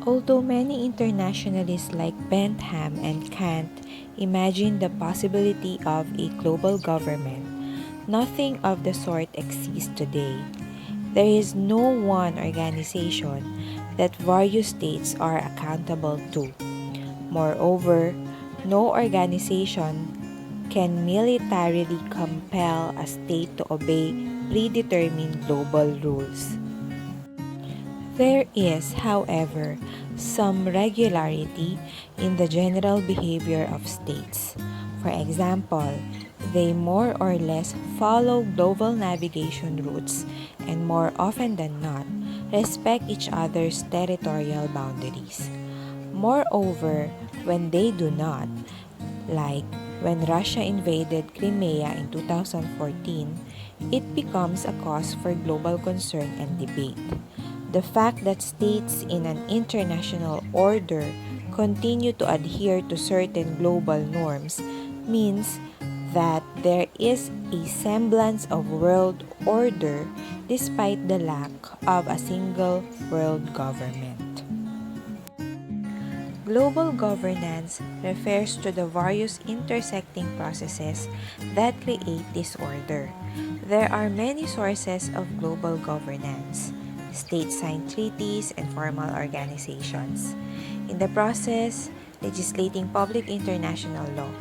Although many internationalists like Bentham and Kant imagine the possibility of a global government, nothing of the sort exists today. There is no one organization that various states are accountable to. Moreover, no organization can militarily compel a state to obey predetermined global rules. There is, however, some regularity in the general behavior of states. For example, they more or less follow global navigation routes and more often than not, respect each other's territorial boundaries. Moreover, when they do not, like when Russia invaded Crimea in 2014, it becomes a cause for global concern and debate. The fact that states in an international order continue to adhere to certain global norms means that there is a semblance of world order despite the lack of a single world government. Global governance refers to the various intersecting processes that create this order. There are many sources of global governance: state-signed treaties and formal organizations. In the process, legislating public international law.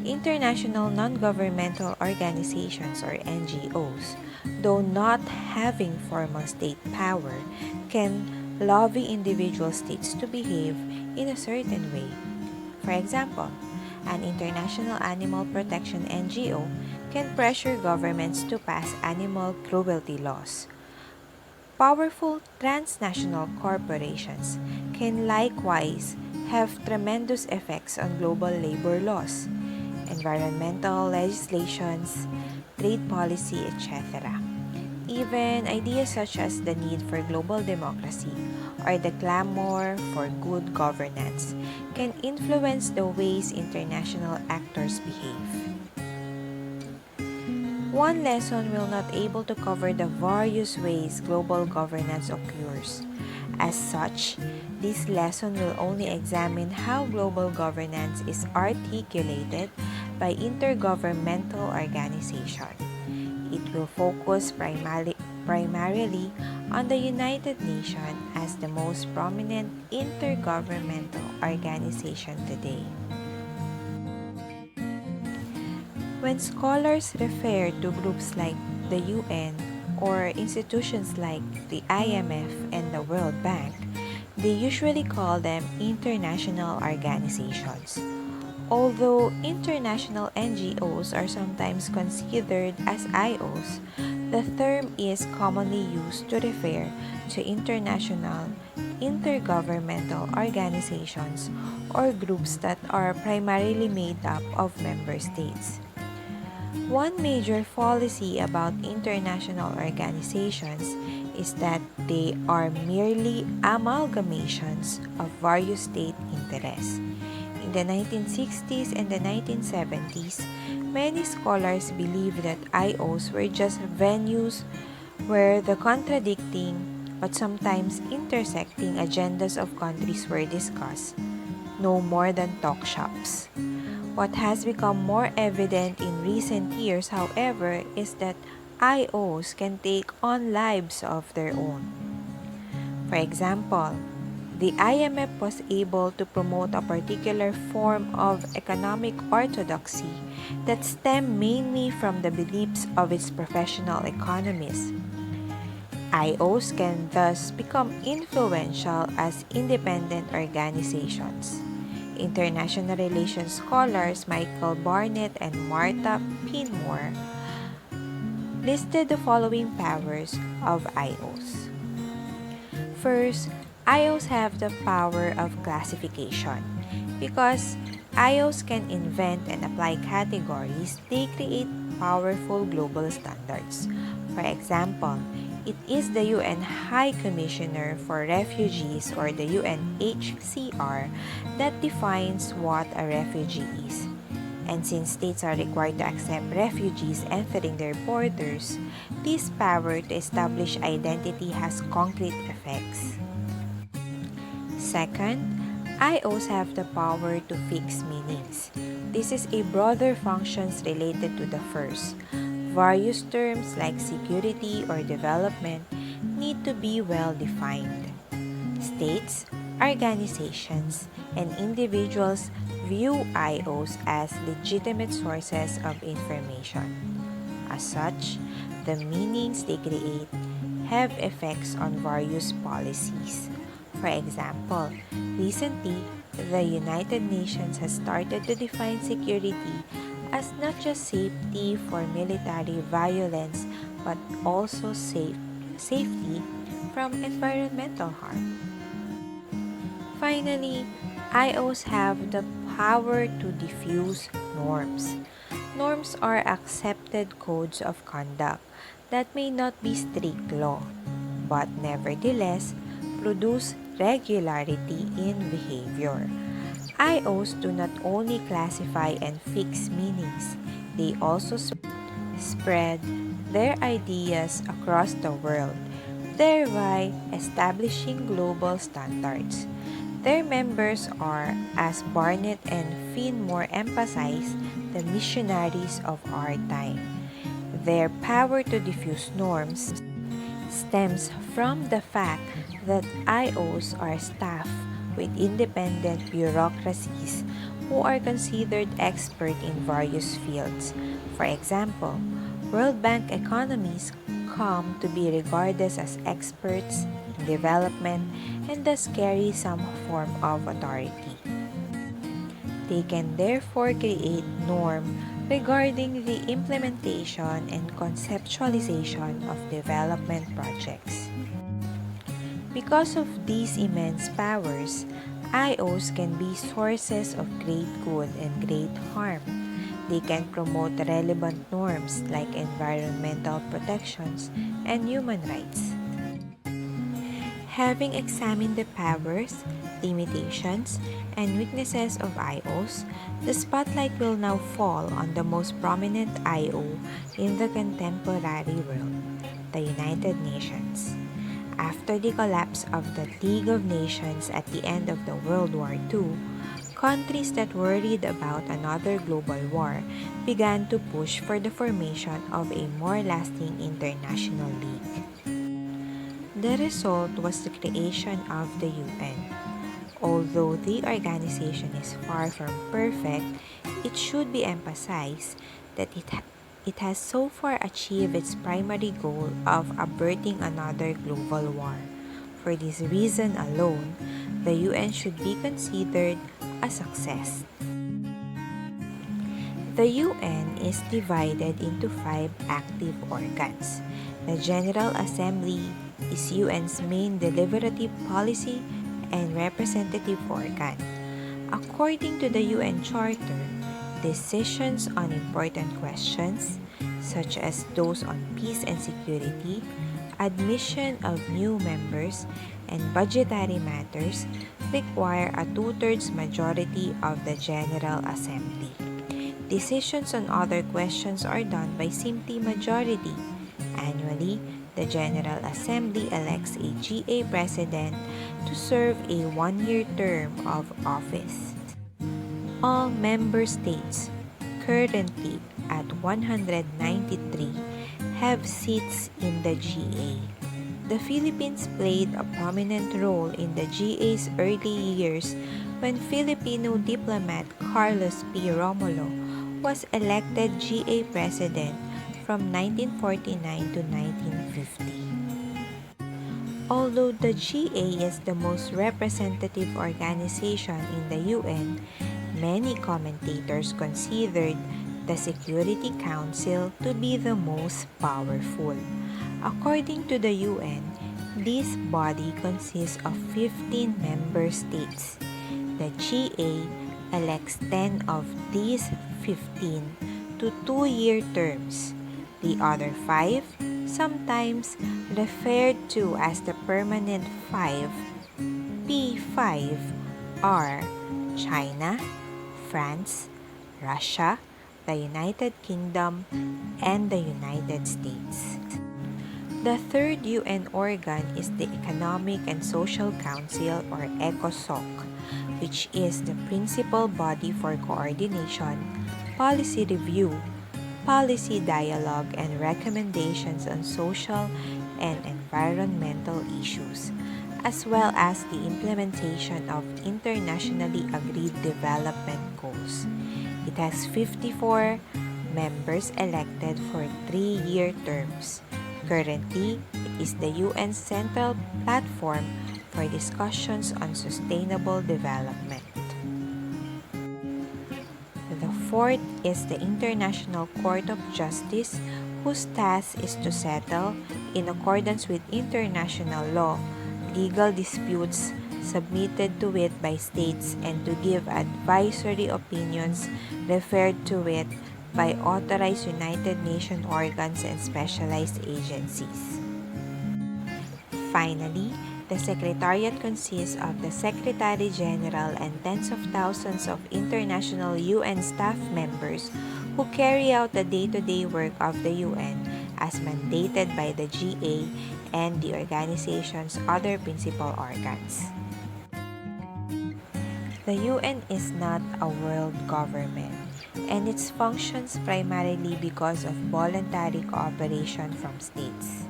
International non-governmental organizations or NGOs, though not having formal state power, can lobby individual states to behave in a certain way. For example, an international animal protection NGO can pressure governments to pass animal cruelty laws. Powerful transnational corporations can likewise have tremendous effects on global labor laws, environmental legislations, trade policy, etc. Even ideas such as the need for global democracy or the clamor for good governance can influence the ways international actors behave. One lesson will not able to cover the various ways global governance occurs. As such, this lesson will only examine how global governance is articulated by intergovernmental organizations. It will focus primarily on the United Nations as the most prominent intergovernmental organization today. When scholars refer to groups like the UN or institutions like the IMF and the World Bank, they usually call them international organizations. Although international NGOs are sometimes considered as IOs, the term is commonly used to refer to international intergovernmental organizations or groups that are primarily made up of member states. One major fallacy about international organizations is that they are merely amalgamations of various state interests. In the 1960s and the 1970s, many scholars believed that IOs were just venues where the contradicting but sometimes intersecting agendas of countries were discussed, no more than talk shops. What has become more evident in recent years, however, is that IOs can take on lives of their own. For example, the IMF was able to promote a particular form of economic orthodoxy that stemmed mainly from the beliefs of its professional economists. IOs can thus become influential as independent organizations. International relations scholars Michael Barnett and Martha Pinmore listed the following powers of IOs. First, IOs have the power of classification. Because IOs can invent and apply categories, they create powerful global standards. For example, it is the UN High Commissioner for Refugees or the UNHCR that defines what a refugee is. And since states are required to accept refugees entering their borders, this power to establish identity has concrete effects. Second, IOs have the power to fix meanings. This is a broader functions related to the first. Various terms like security or development need to be well defined. States, organizations, and individuals view IOs as legitimate sources of information. As such, the meanings they create have effects on various policies. For example, recently, the United Nations has started to define security as not just safety for military violence but also safety from environmental harm. Finally, IOs have the power to diffuse norms. Norms are accepted codes of conduct that may not be strict law, but nevertheless produce regularity in behavior. IOs do not only classify and fix meanings, they also spread their ideas across the world, thereby establishing global standards. Their members are, as Barnett and Finmore emphasize, the missionaries of our time. Their power to diffuse norms stems from the fact that IOs are staffed with independent bureaucracies who are considered expert in various fields. For example, World Bank economies come to be regarded as experts in development and thus carry some form of authority. They can therefore create norms regarding the implementation and conceptualization of development projects. Because of these immense powers, IOs can be sources of great good and great harm. They can promote relevant norms like environmental protections and human rights. Having examined the powers, limitations, and weaknesses of IOs, the spotlight will now fall on the most prominent IO in the contemporary world, the United Nations. After the collapse of the League of Nations at the end of the World War II, countries that worried about another global war began to push for the formation of a more lasting international league. The result was the creation of the UN. Although the organization is far from perfect, it should be emphasized that it has so far achieved its primary goal of averting another global war. For this reason alone, the UN should be considered a success. The UN is divided into 5 active organs. The General Assembly is UN's main deliberative policy and representative organ. According to the UN Charter, decisions on important questions, such as those on peace and security, admission of new members, and budgetary matters, require a 2/3 majority of the General Assembly. Decisions on other questions are done by simple majority. Annually, the General Assembly elects a GA President to serve a 1-year term of office. All member states, currently at 193, have seats in the GA. The Philippines played a prominent role in the GA's early years when Filipino diplomat Carlos P. Romulo was elected GA President from 1949 to 1950. Although the GA is the most representative organization in the UN, many commentators considered the Security Council to be the most powerful. According to the UN, this body consists of 15 member states. The GA elects 10 of these 15 to 2-year terms. The other 5, sometimes referred to as the Permanent 5, P5, are China, France, Russia, the United Kingdom, and the United States. The third UN organ is the Economic and Social Council or ECOSOC, which is the principal body for coordination, policy review, policy dialogue, and recommendations on social and environmental issues, as well as the implementation of internationally agreed development goals. It has 54 members elected for 3-year terms. Currently, it is the UN's central platform for discussions on sustainable development. The fourth is the International Court of Justice, whose task is to settle, in accordance with international law, legal disputes submitted to it by states and to give advisory opinions referred to it by authorized United Nations organs and specialized agencies. Finally, the Secretariat consists of the Secretary General and tens of thousands of international UN staff members who carry out the day-to-day work of the UN as mandated by the GA and the organization's other principal organs. The UN is not a world government, and it functions primarily because of voluntary cooperation from states.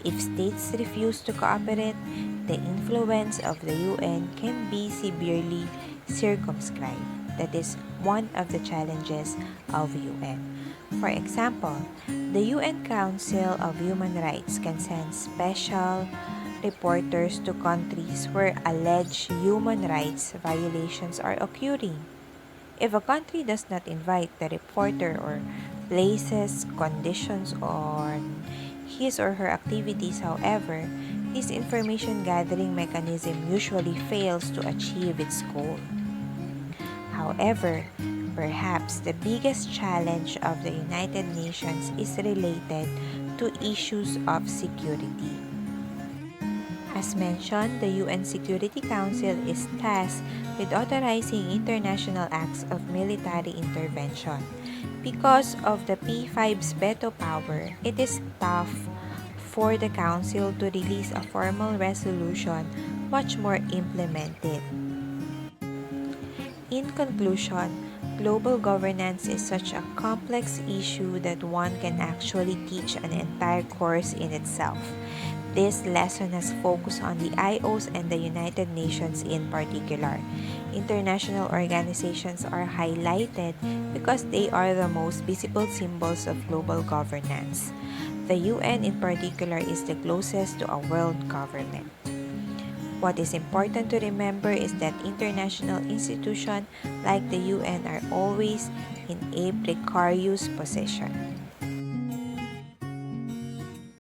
If states refuse to cooperate, the influence of the UN can be severely circumscribed. That is one of the challenges of UN. For example, the UN Council of Human Rights can send special reporters to countries where alleged human rights violations are occurring. If a country does not invite the reporter or places conditions on his or her activities, however, this information gathering mechanism usually fails to achieve its goal. However, perhaps the biggest challenge of the United Nations is related to issues of security. As mentioned, the UN Security Council is tasked with authorizing international acts of military intervention. Because of the P5's veto power, it is tough for the Council to release a formal resolution, much more implement it. In conclusion, global governance is such a complex issue that one can actually teach an entire course in itself. This lesson has focused on the IOs and the United Nations in particular. International organizations are highlighted because they are the most visible symbols of global governance. The UN in particular is the closest to a world government. What is important to remember is that international institutions like the UN are always in a precarious position.